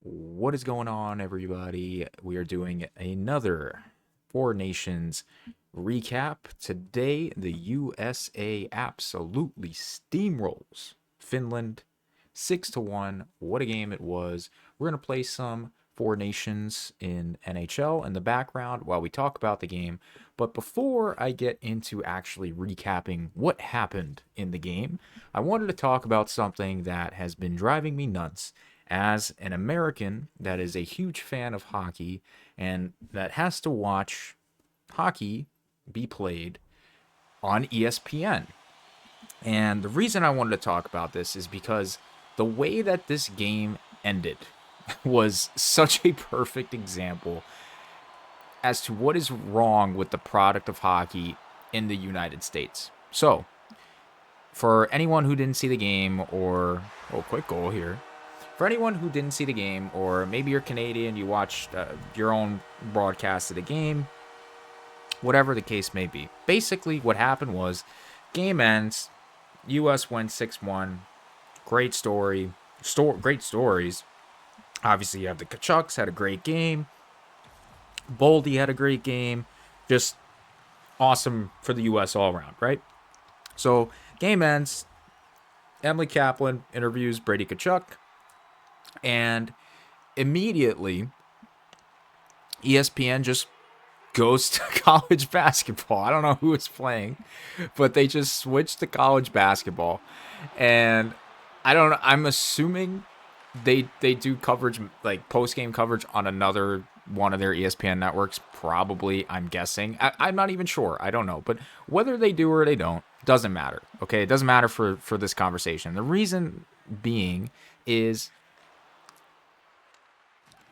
What is going on, everybody? We are doing another Four Nations recap. Today, the USA absolutely steamrolls Finland 6-1. What a game it was. We're going to play some Four Nations in NHL in the background while we talk about the game. But before I get into actually recapping what happened in the game, I wanted to talk about something that has been driving me nuts as an American that is a huge fan of hockey and that has to watch hockey be played on ESPN. And the reason I wanted to talk about this is because the way that this game ended was such a perfect example as to what is wrong with the product of hockey in the United States. So, for anyone who didn't see the game, or quick goal here. For anyone who didn't see the game, or maybe you're Canadian, you watched your own broadcast of the game, whatever the case may be. Basically, what happened was, game ends, U.S. wins 6-1. Great story, great stories. Obviously, you have the Kachucks had a great game. Boldy had a great game. Just awesome for the U.S. all around, right? So, game ends. Emily Kaplan interviews Brady Kachuk. And immediately, ESPN just goes to college basketball. I don't know who is playing, but they just switched to college basketball. And I don't know. I'm assuming they do coverage, like post-game coverage on another one of their ESPN networks. Probably, I'm guessing. I'm not even sure. I don't know. But whether they do or they don't, doesn't matter. Okay? It doesn't matter for this conversation. The reason being is,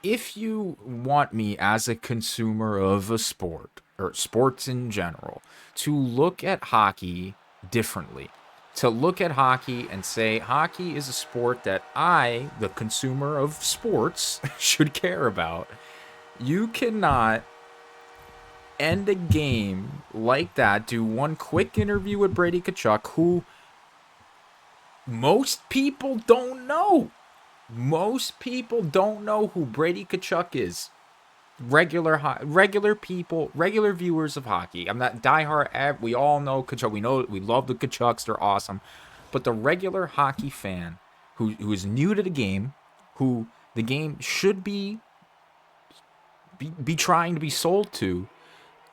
if you want me as a consumer of a sport or sports in general to look at hockey differently, to look at hockey and say hockey is a sport that I, the consumer of sports, should care about, you cannot end a game like that, do one quick interview with Brady Kachuk, who most people don't know. Most people don't know who Brady Kachuk is. Regular people, regular viewers of hockey. I'm not diehard. We all know Kachuk. We love the Kachucks. They're awesome. But the regular hockey fan who is new to the game, who the game should be trying to be sold to,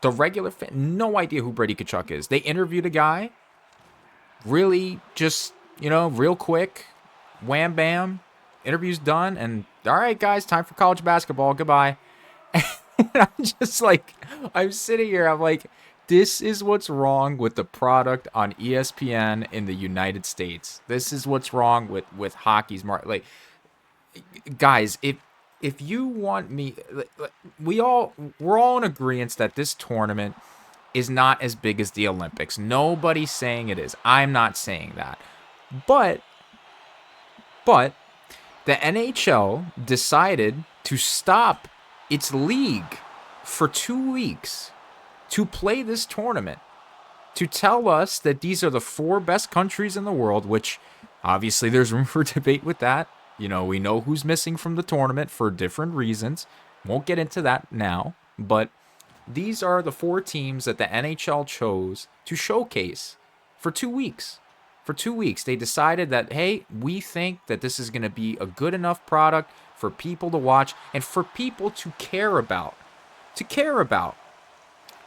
the regular fan, no idea who Brady Kachuk is. They interviewed a guy, really just, real quick, wham bam. Interview's done, and all right, guys, time for college basketball. Goodbye. And I'm sitting here. I'm like, this is what's wrong with the product on ESPN in the United States. This is what's wrong with hockey's market. Like, guys, if you want me, we're all in agreement that this tournament is not as big as the Olympics. Nobody's saying it is. I'm not saying that, but the NHL decided to stop its league for 2 weeks to play this tournament, to tell us that these are the four best countries in the world, which obviously there's room for debate with that. We know who's missing from the tournament for different reasons. Won't get into that now, but these are the four teams that the NHL chose to showcase for 2 weeks. For 2 weeks, they decided that, hey, we think that this is going to be a good enough product for people to watch and for people to care about.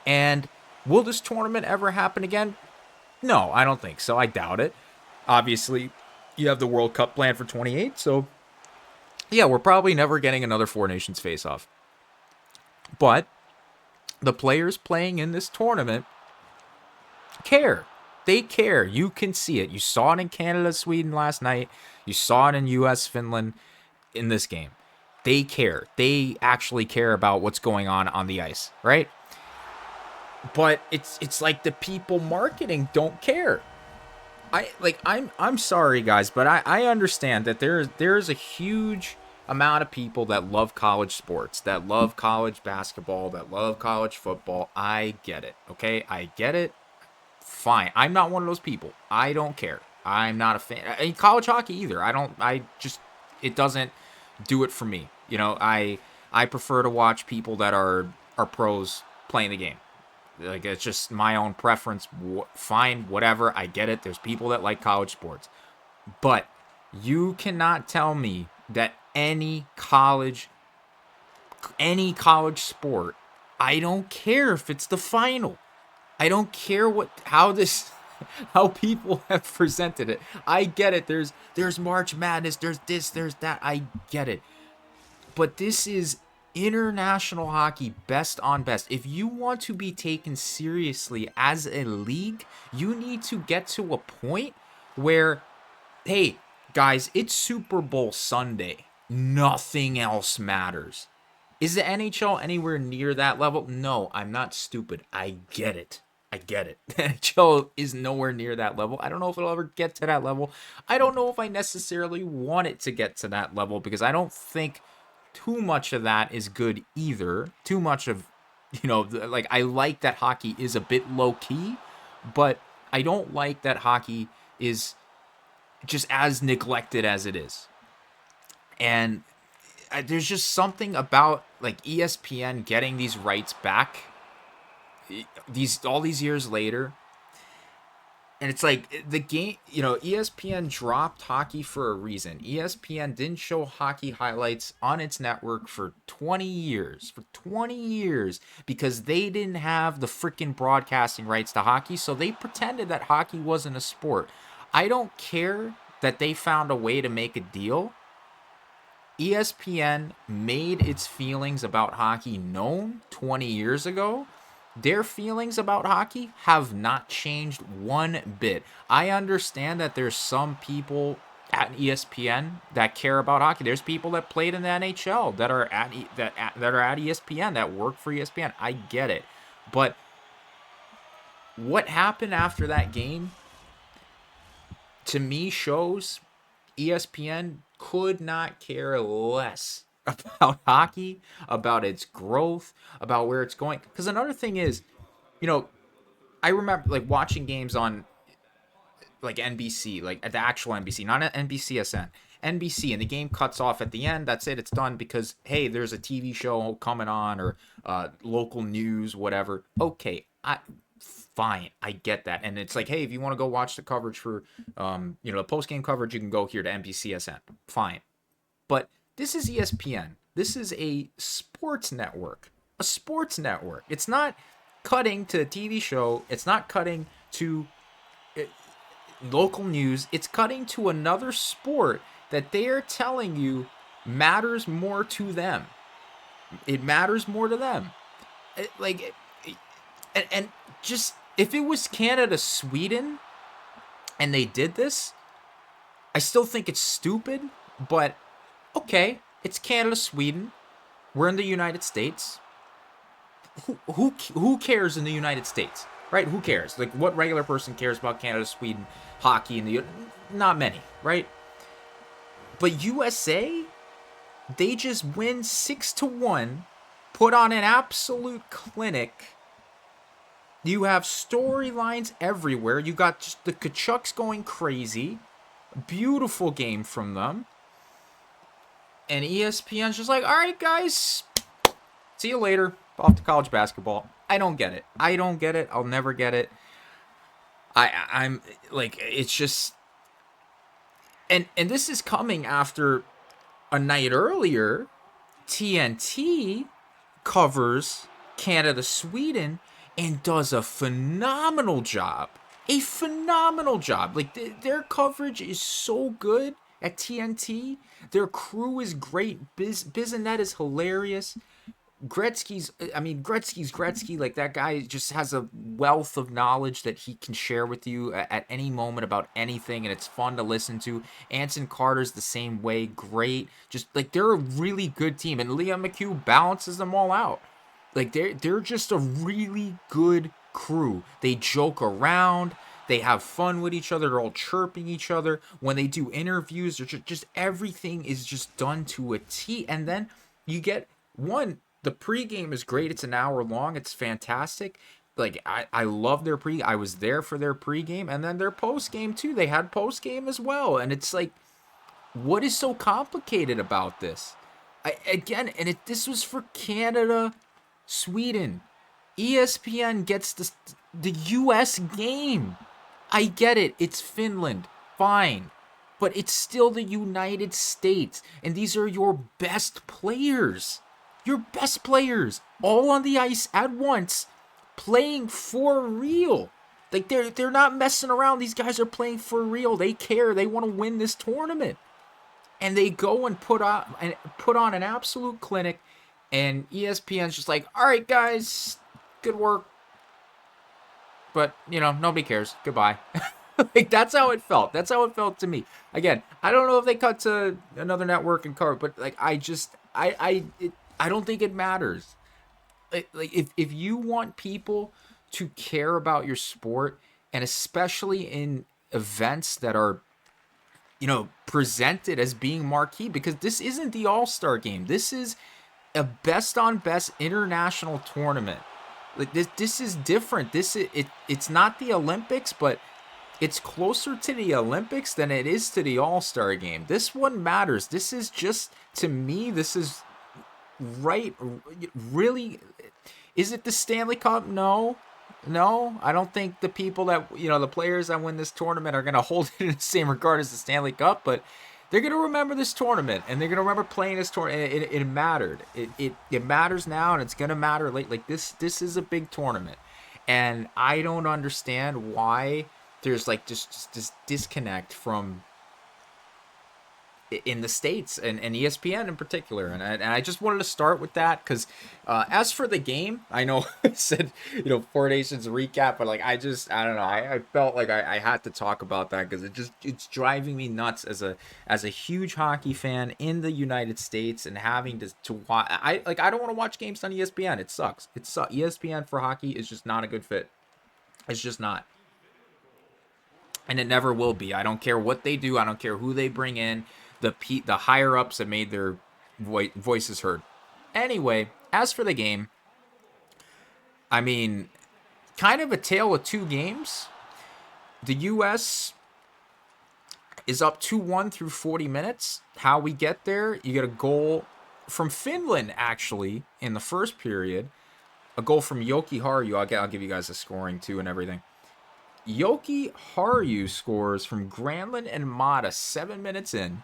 And will this tournament ever happen again? No, I don't think so. I doubt it. Obviously, you have the World Cup planned for 28, so yeah, we're probably never getting another Four Nations face-off. But the players playing in this tournament care. They care. You can see it. You saw it in Canada, Sweden last night. You saw it in U.S., Finland in this game. They care. They actually care about what's going on the ice, right? But it's like the people marketing don't care. I'm sorry, guys, but I understand that there's a huge amount of people that love college sports, that love college basketball, that love college football. I get it. Okay, I get it. Fine. I'm not one of those people. I don't care. I'm not a fan. College hockey either. It doesn't do it for me. You know, I prefer to watch people that are pros playing the game. Like, it's just my own preference. Fine, whatever. I get it. There's people that like college sports. But you cannot tell me that any college sport, I don't care if it's the final. I don't care how people have presented it. I get it. There's March Madness, there's this, there's that. I get it. But this is international hockey, best on best. If you want to be taken seriously as a league, you need to get to a point where, hey, guys, it's Super Bowl Sunday. Nothing else matters. Is the NHL anywhere near that level? No, I'm not stupid. I get it. The NHL is nowhere near that level. I don't know if it'll ever get to that level. I don't know if I necessarily want it to get to that level, because I don't think too much of that is good either. Too much of, like, I like that hockey is a bit low key, but I don't like that hockey is just as neglected as it is. And there's just something about, like, ESPN getting these rights back all these years later. And it's like the game, ESPN dropped hockey for a reason. ESPN didn't show hockey highlights on its network for 20 years. Because they didn't have the freaking broadcasting rights to hockey, so they pretended that hockey wasn't a sport. I don't care that they found a way to make a deal. ESPN made its feelings about hockey known 20 years ago. Their feelings about hockey have not changed one bit. I understand that there's some people at ESPN that care about hockey. There's people that played in the NHL that are at ESPN, that work for ESPN. I get it. But what happened after that game, to me, shows ESPN could not care less about hockey, about its growth, about where it's going. Because another thing is, I remember, like, watching games on, like, NBC, like at the actual NBC, not at NBCSN, NBC, and the game cuts off at the end. That's it. It's done because, hey, there's a TV show coming on, or local news, whatever. Okay, fine, I get that. And it's like, hey, if you want to go watch the coverage for, the post-game coverage, you can go here to NBCSN. Fine. But this is ESPN. This is a sports network. It's not cutting to a TV show. It's not cutting to local news. It's cutting to another sport that they are telling you matters more to them. It matters more to them. And just, if it was Canada, Sweden, and they did this, I still think it's stupid, but okay, it's Canada, Sweden. We're in the United States. Who cares in the United States, right? Who cares? Like, what regular person cares about Canada, Sweden, hockey in the not many, right? But USA, they just win 6-1, put on an absolute clinic. You have storylines everywhere. You got just the Kachucks going crazy. Beautiful game from them. And ESPN's just like, all right, guys, see you later. Off to college basketball. I don't get it. I'll never get it. I'm like, it's just, and this is coming after a night earlier. TNT covers Canada, Sweden, and does a phenomenal job. Like, their coverage is so good at TNT. Their crew is great. Bizanet is hilarious. Gretzky's Gretzky. Like, that guy just has a wealth of knowledge that he can share with you at any moment about anything, and it's fun to listen to. Anson Carter's the same way. Great. Just, like, they're a really good team, and Liam McHugh balances them all out. Like, they're just a really good crew. They joke around. They have fun with each other. They're all chirping each other. When they do interviews, they're just everything is just done to a T. And then you get the pregame is great. It's an hour long. It's fantastic. Like, I love their I was there for their pregame, and then their postgame too. They had postgame as well. And it's like, what is so complicated about this? Again, and this was for Canada, Sweden. ESPN gets the US game. I get it. It's Finland. Fine. But it's still the United States. And these are your best players. Your best players. All on the ice at once. Playing for real. Like they're not messing around. These guys are playing for real. They care. They want to win this tournament. And they go and put on an absolute clinic. And ESPN's just like, all right, guys, good work. But, nobody cares. Goodbye. Like, that's how it felt. That's how it felt to me. Again, I don't know if they cut to another network and cover, but, like, I don't think it matters. Like if you want people to care about your sport, and especially in events that are, presented as being marquee, because this isn't the All-Star game. This is a best-on-best international tournament. Like this is different. It's not the Olympics, but it's closer to the Olympics than it is to the All-Star game. This one matters. This is just, to me, this is right. Really, is it the Stanley Cup? No. I don't think the people that, the players that win this tournament are going to hold it in the same regard as the Stanley Cup, but they're going to remember this tournament, and they're going to remember playing this tournament. It mattered. It matters now, and it's going to matter late. Like, this is a big tournament, and I don't understand why there's, like, just this disconnect from in the States and ESPN in particular. And I just wanted to start with that because as for the game, I know I said, Four Nations recap, but like, I don't know. I felt like I had to talk about that because it's driving me nuts as a huge hockey fan in the United States and having to watch. I don't want to watch games on ESPN. It sucks. ESPN for hockey is just not a good fit. It's just not. And it never will be. I don't care what they do. I don't care who they bring in. The higher ups have made their voices heard. Anyway, as for the game, I mean, kind of a tale of two games. The U.S. is up 2-1 through 40 minutes. How we get there, you get a goal from Finland, actually, in the first period. A goal from Joki Harju. I'll give you guys the scoring, too, and everything. Joki Harju scores from Granlund and Mata 7 minutes in.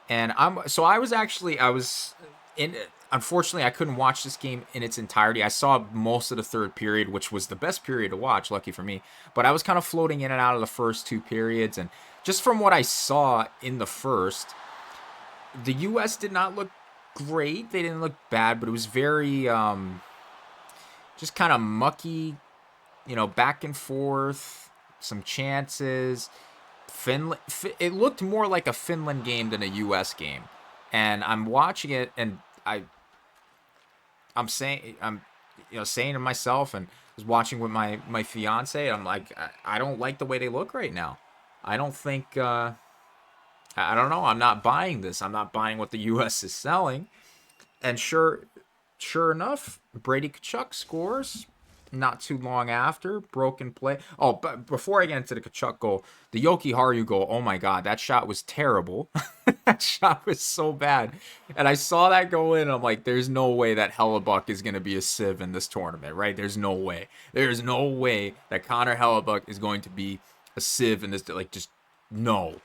And I was in. Unfortunately, I couldn't watch this game in its entirety. I saw most of the third period, which was the best period to watch, lucky for me. But I was kind of floating in and out of the first two periods. And just from what I saw in the first, the U.S. did not look great. They didn't look bad, but it was very just kind of mucky, back and forth, some chances. Finland, it looked more like a Finland game than a U.S. game, and I'm watching it, and I'm saying to myself, and was watching with my fiance, and I'm like, I don't like the way they look right now. I don't think I don't know. I'm not buying this. I'm not buying what the U.S. is selling, and sure enough, Brady Tkachuk scores. Not too long after, broken play. Oh, but before I get into the Tkachuk goal, the Joki Harju goal, oh my God, that shot was terrible. That shot was so bad. And I saw that go in, and I'm like, there's no way that Hellebuck is going to be a sieve in this tournament, right? There's no way. There's no way that Connor Hellebuck is going to be a sieve in this, like, just no.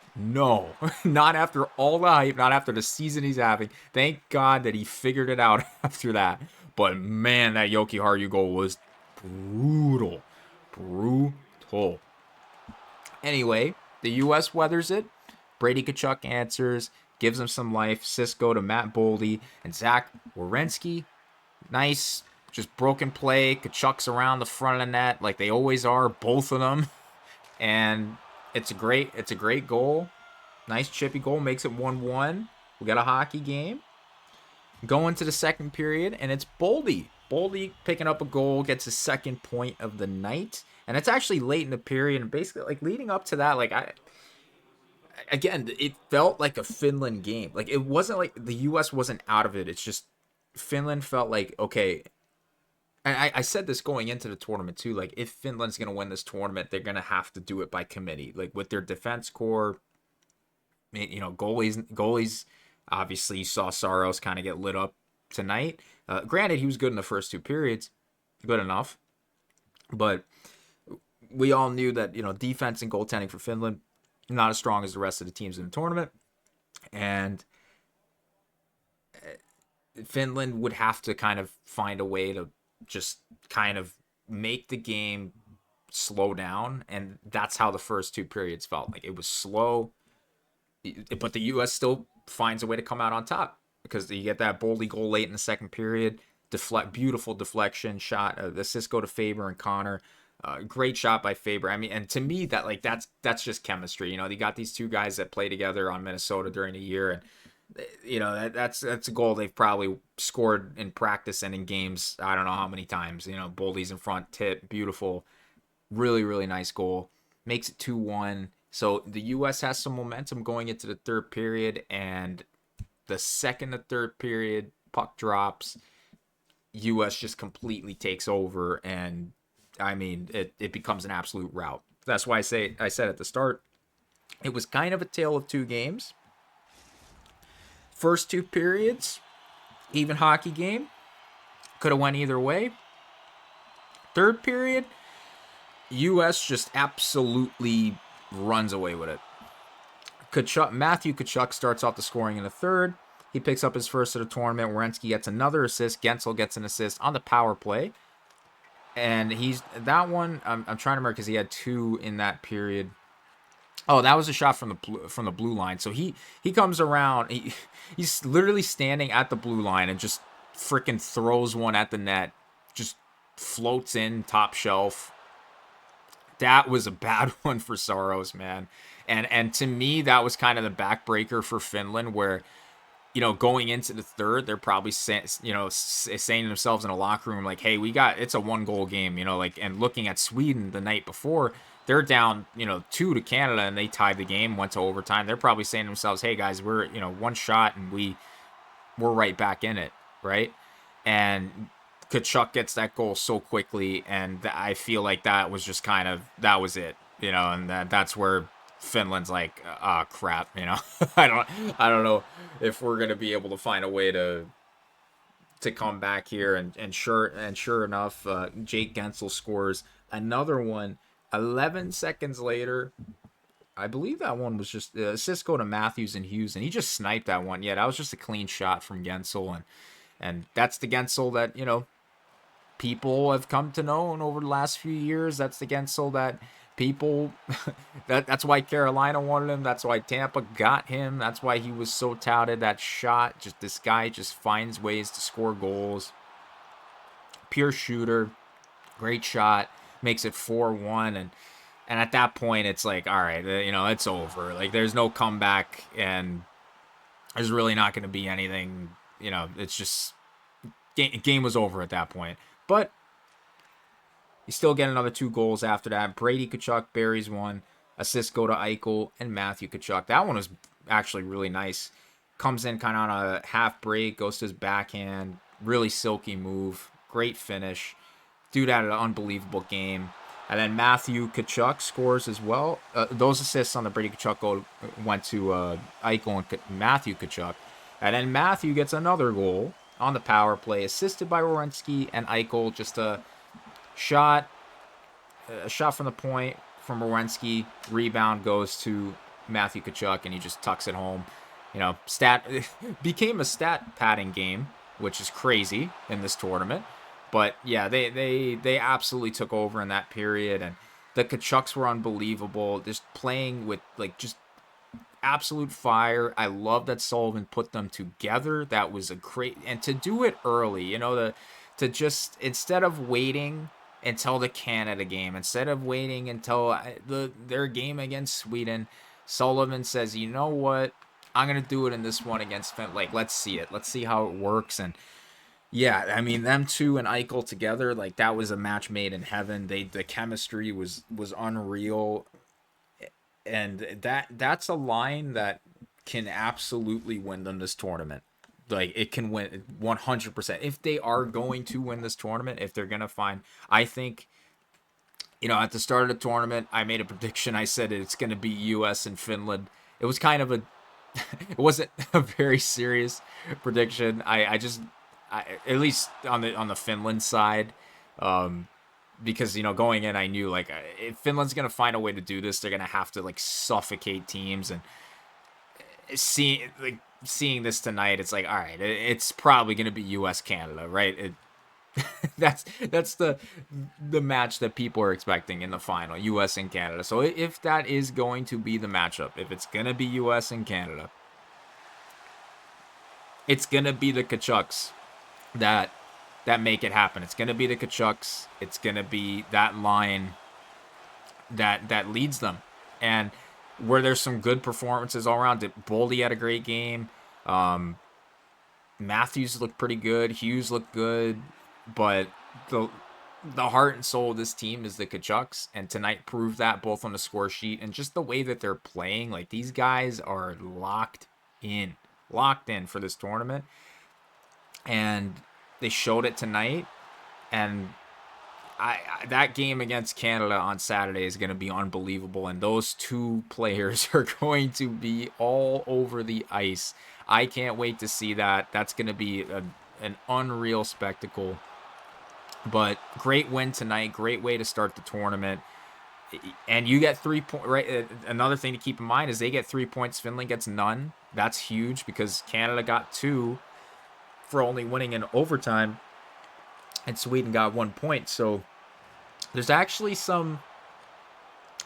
Not after all the hype, not after the season he's having. Thank God that he figured it out after that. But man, that Joki Harju goal was brutal. Anyway, the U.S. weathers it. Brady Tkachuk answers, gives him some life. Cisco to Matt Boldy and Zach Werenski. Nice, just broken play. Tkachuk's around the front of the net like they always are, both of them. And it's a great goal. Nice chippy goal, makes it 1-1. We got a hockey game. Go into the second period, and it's Boldy. Boldy picking up a goal, gets his second point of the night. And it's actually late in the period. And basically, like, leading up to that, like, it felt like a Finland game. Like, it wasn't like the U.S. wasn't out of it. It's just Finland felt like, okay. And I said this going into the tournament, too. Like, if Finland's going to win this tournament, they're going to have to do it by committee. Like, with their defense core, goalies Obviously, you saw Saros kind of get lit up tonight. Granted, he was good in the first two periods, good enough, but we all knew that defense and goaltending for Finland not as strong as the rest of the teams in the tournament, and Finland would have to kind of find a way to just kind of make the game slow down, and that's how the first two periods felt. Like it was slow, but the U.S. still finds a way to come out on top because you get that Boldy goal late in the second period, beautiful deflection shot, assist go to Faber and Connor. Great shot by Faber. I mean, and to me, that's just chemistry. You got these two guys that play together on Minnesota during the year, and that's a goal they've probably scored in practice and in games. I don't know how many times. Boldy's in front, tip, beautiful, really really nice goal. Makes it 2-1. So the U.S. has some momentum going into the third period, and the second the third period puck drops, U.S. just completely takes over, and I mean it becomes an absolute rout. That's why I said at the start, it was kind of a tale of two games. First two periods, even hockey game, could have went either way. Third period, U.S. just absolutely runs away with it. Matthew Tkachuk starts off the scoring in the third. He picks up his first of the tournament. Werenski gets another assist. Gensel gets an assist on the power play. And that one, I'm trying to remember because he had two in that period. Oh, that was a shot from the blue line. So he comes around. He's literally standing at the blue line and just freaking throws one at the net. Just floats in top shelf. That was a bad one for Saros, man. And to me, that was kind of the backbreaker for Finland, where going into the third, they're probably saying to themselves in a locker room like, "Hey, it's a 1-goal game," and looking at Sweden the night before, they're down 2 to Canada and they tied the game, went to overtime. They're probably saying to themselves, "Hey guys, we're one shot and we're right back in it," right? And Tkachuk gets that goal so quickly, and I feel like that was just that was it, and that's where Finland's like, crap, I don't know if we're gonna be able to find a way to come back here, and sure enough, Jake Gensel scores another one 11 seconds later. I believe that one was just assist go to Matthews and Hughes, and he just sniped that one. Yeah, that was just a clean shot from Gensel, and that's the Gensel that people have come to know over the last few years. That's the Gensel that people that's why Carolina wanted him. That's why Tampa got him. That's why he was so touted. That shot, just this guy just finds ways to score goals. Pure shooter, great shot, makes it 4-1, and at that point it's like, all right, it's over. Like there's no comeback, and there's really not going to be anything. It's just game was over at that point. But you still get another 2 goals after that. Brady Tkachuk buries one. Assists go to Eichel and Matthew Tkachuk. That one was actually really nice. Comes in kind of on a half break, goes to his backhand. Really silky move. Great finish. Dude had an unbelievable game. And then Matthew Tkachuk scores as well. Those assists on the Brady Tkachuk goal went to Eichel and Matthew Tkachuk. And then Matthew gets another goal on the power play, assisted by Werenski and Eichel. Just a shot from the point from Werenski. Rebound goes to Matthew Tkachuk, and he just tucks it home. Became a stat padding game, which is crazy in this tournament. But yeah, they absolutely took over in that period, and the Tkachuks were unbelievable. Just playing with just absolute fire. I love that Sullivan put them together. That was a great, and to do it early, to just, instead of waiting until the Canada game, instead of waiting until their game against Sweden, Sullivan says, you know what, I'm gonna do it in this one against Finland. Like, let's see it. Let's see how it works. And yeah, I mean, them two and Eichel together, that was a match made in heaven. The chemistry was unreal. And that's a line that can absolutely win them this tournament. It can win 100%. If they are going to win this tournament, if they're going to find, I think, at the start of the tournament, I made a prediction. I said it's going to be U.S. and Finland. It was kind of it wasn't a very serious prediction. At least on the Finland side, um, because going in, I knew like if Finland's gonna find a way to do this, they're gonna have to like suffocate teams. And seeing this tonight, it's like, all right, it's probably gonna be U.S. Canada, right? That's the match that people are expecting in the final, U.S. and Canada. So if that is going to be the matchup, if it's gonna be U.S. and Canada, it's gonna be the Kachucks that make it happen. It's gonna be the Kachucks. It's gonna be that line that leads them, and where there's some good performances all around. Boldy had a great game. Matthews looked pretty good. Hughes looked good, but the heart and soul of this team is the Kachucks, and tonight proved that both on the score sheet and just the way that they're playing. Like, these guys are locked in for this tournament, and they showed it tonight. And that game against Canada on Saturday is going to be unbelievable, and those two players are going to be all over the ice. I can't wait to see that. That's going to be an unreal spectacle. But great win tonight. Great way to start the tournament. And you get 3 points, right? Another thing to keep in mind is they get 3 points. Finland gets none. That's huge because Canada got 2 for only winning in overtime, and Sweden got 1 point. So there's actually some,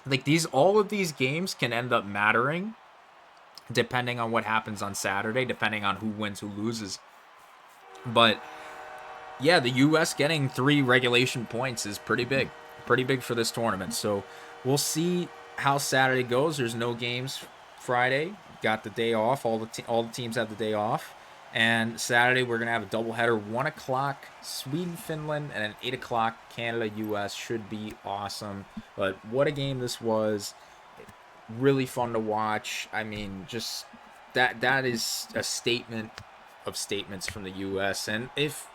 like, all of these games can end up mattering depending on what happens on Saturday, depending on who wins, who loses. But yeah, the U.S. getting 3 regulation points is pretty big for this tournament. So we'll see how Saturday goes. There's no games Friday. Got the day off. All the teams have the day off. And Saturday we're gonna have a doubleheader: 1 o'clock Sweden Finland, and then 8 o'clock Canada US. Should be awesome. But what a game this was! Really fun to watch. I mean, just that is a statement of statements from the US. And if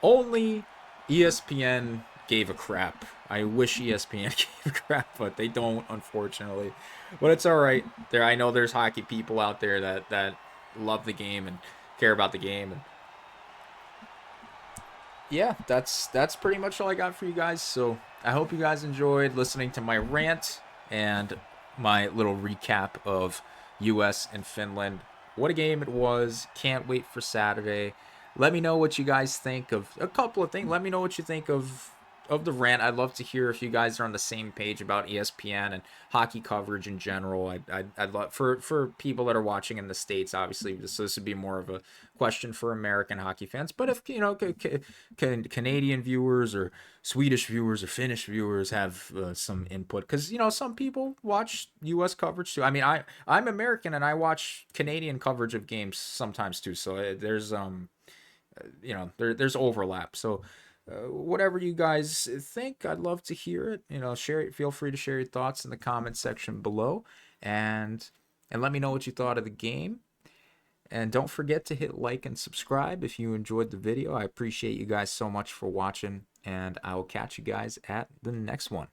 only ESPN gave a crap. I wish ESPN gave a crap, but they don't, unfortunately. But it's all right. I know there's hockey people out there that love the game and care about the game. And yeah, that's pretty much all I got for you guys. So I hope you guys enjoyed listening to my rant and my little recap of US and Finland. What a game it was. Can't wait for Saturday. Let me know what you guys think of a couple of things. Let me know what you think of the rant. I'd love to hear if you guys are on the same page about ESPN and hockey coverage in general. I'd love for people that are watching in the States, obviously, this would be more of a question for American hockey fans. But if Canadian viewers or Swedish viewers or Finnish viewers have some input, because some people watch U.S. coverage too. I mean, I'm American and I watch Canadian coverage of games sometimes too. So there's there's overlap. So whatever you guys think, I'd love to hear it. Share it. Feel free to share your thoughts in the comment section below, and let me know what you thought of the game. And don't forget to hit like and subscribe if you enjoyed the video. I appreciate you guys so much for watching, and I will catch you guys at the next one.